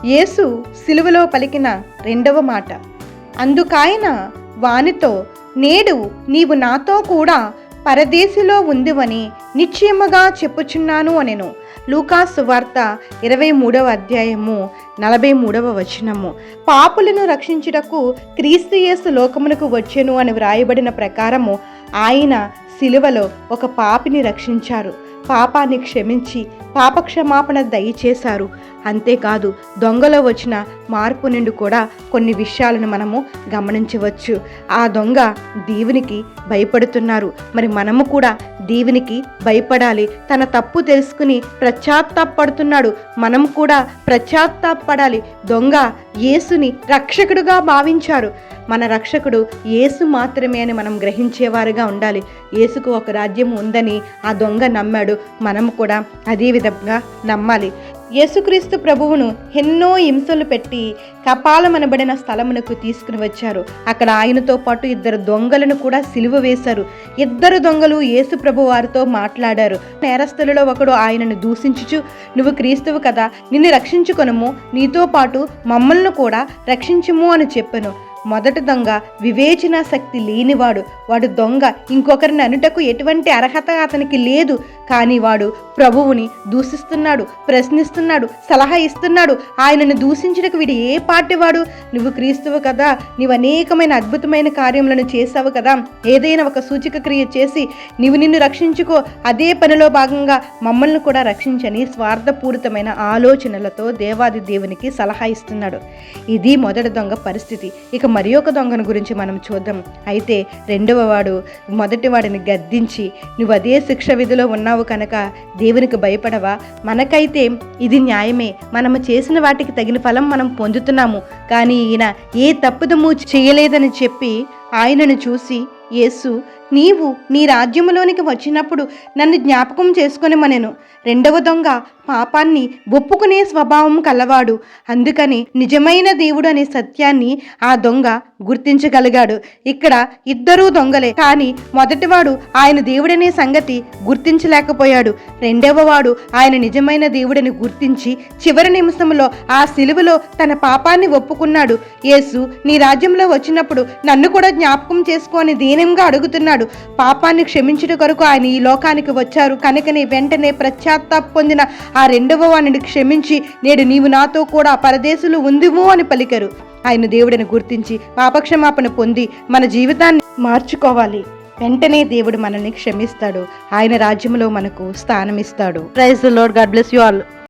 యేసు సిలువలో పలికిన రెండవ మాట. అందుకాయన వానితో, నేడు నీవు నాతో కూడా పరదేశిలో ఉందివని నిశ్చయముగా చెప్పుచున్నాను అనెను. లూకా సువార్త 23వ అధ్యాయము 43వ వచనము. పాపులను రక్షించుటకు క్రీస్తు యేసు లోకమునకు వచ్చెను అని వ్రాయబడిన ప్రకారము ఆయన సిలువలో ఒక పాపిని రక్షించారు, పాపాన్ని క్షమించి పాపక్షమాపణ దయచేశారు. అంతేకాదు, దొంగలో వచ్చిన మార్పు నుండి కూడా కొన్ని విషయాలను మనము గమనించవచ్చు. ఆ దొంగ దేవునికి భయపడుతున్నారు. మరి మనము కూడా దేవునికి భయపడాలి. తన తప్పు తెలుసుకుని పశ్చాత్తాపడుతున్నాడు. మనం కూడా పశ్చాత్తాపడాలి. దొంగ యేసుని రక్షకుడుగా భావించారు. మన రక్షకుడు యేసు మాత్రమే అని మనం గ్రహించేవారుగా ఉండాలి. యేసుకు ఒక రాజ్యం ఉందని ఆ దొంగ నమ్మాడు. మనము కూడా అదే విధంగా నమ్మాలి. యేసుక్రీస్తు ప్రభువును ఎన్నో హింసలు పెట్టి కపాలమనబడిన స్థలమునకు తీసుకుని వచ్చారు. అక్కడ ఆయనతో పాటు 2 దొంగలను కూడా సిలువ వేశారు. 2 దొంగలు యేసు ప్రభు వారితో మాట్లాడారు. నేరస్తులలో ఒకడు ఆయనను దూషించుచు, నువ్వు క్రీస్తువు కదా, నిన్ను రక్షించుకొనుము, నీతో పాటు మమ్మల్ని కూడా రక్షించుము అని చెప్పెను. మొదటి దొంగ వివేచన శక్తి లేనివాడు. వాడు దొంగ. ఇంకొకరిని అనుటకు ఎటువంటి అర్హత అతనికి లేదు. కానీ వాడు ప్రభువుని దూషిస్తున్నాడు, ప్రశ్నిస్తున్నాడు, సలహా ఇస్తున్నాడు. ఆయనను దూషించడానికి వీడు ఏ పార్టీ వాడు? నువ్వు క్రీస్తువు కదా, నీవు అనేకమైన అద్భుతమైన కార్యములను చేసావు కదా, ఏదైనా ఒక సూచక క్రియ చేసి నిన్ను రక్షించుకో, అదే పనిలో భాగంగా మమ్మల్ని కూడా రక్షించని స్వార్థపూరితమైన ఆలోచనలతో దేవాది దేవునికి సలహా ఇస్తున్నాడు. ఇది మొదటి దొంగ పరిస్థితి. ఇక మరి ఒక దొంగను గురించి మనం చూద్దాం. అయితే రెండవ వాడు మొదటి వాడిని గద్దించి, నువ్వు అదే శిక్ష విధిలో ఉన్నావు కనుక దేవునికి భయపడవా? మనకైతే ఇది న్యాయమే, మనము చేసిన వాటికి తగిన ఫలం మనం పొందుతున్నాము. కానీ ఈయన ఏ తప్పుదము చేయలేదని చెప్పి ఆయనను చూసి, యేసు, నీవు నీ రాజ్యములోనికి వచ్చినప్పుడు నన్ను జ్ఞాపకం చేసుకొనిమనెను. రెండవ దొంగ పాపాన్ని ఒప్పుకునే స్వభావం కలవాడు. అందుకని నిజమైన దేవుడు అనే సత్యాన్ని ఆ దొంగ గుర్తించగలిగాడు. ఇక్కడ 2 దొంగలే, కానీ మొదటివాడు ఆయన దేవుడనే సంగతి గుర్తించలేకపోయాడు. రెండవ వాడు ఆయన నిజమైన దేవుడని గుర్తించి చివరి నిమిషంలో ఆ సిలువలో తన పాపాన్ని ఒప్పుకున్నాడు. యేసు, నీ రాజ్యంలో వచ్చినప్పుడు నన్ను కూడా జ్ఞాపకం చేసుకొని దీనంగా అడుగుతున్నాడు. పాపాన్ని క్షమించుట కొరకు ఆయన ఈ లోకానికి వచ్చారు కనుకనే వెంటనే పశ్చాత్తాప పొందిన ఆ రెండవ వాడిని క్షమించి, నేడు నీవు నాతో కూడా పరదేశులు ఉందివు అని పలికారు. ఆయన దేవుడిని గుర్తించి పాపక్షమాపణ పొంది మన జీవితాన్ని మార్చుకోవాలి. వెంటనే దేవుడు మనల్ని క్షమిస్తాడు. ఆయన రాజ్యంలో మనకు స్థానం ఇస్తాడు. Praise the lord. God bless you all.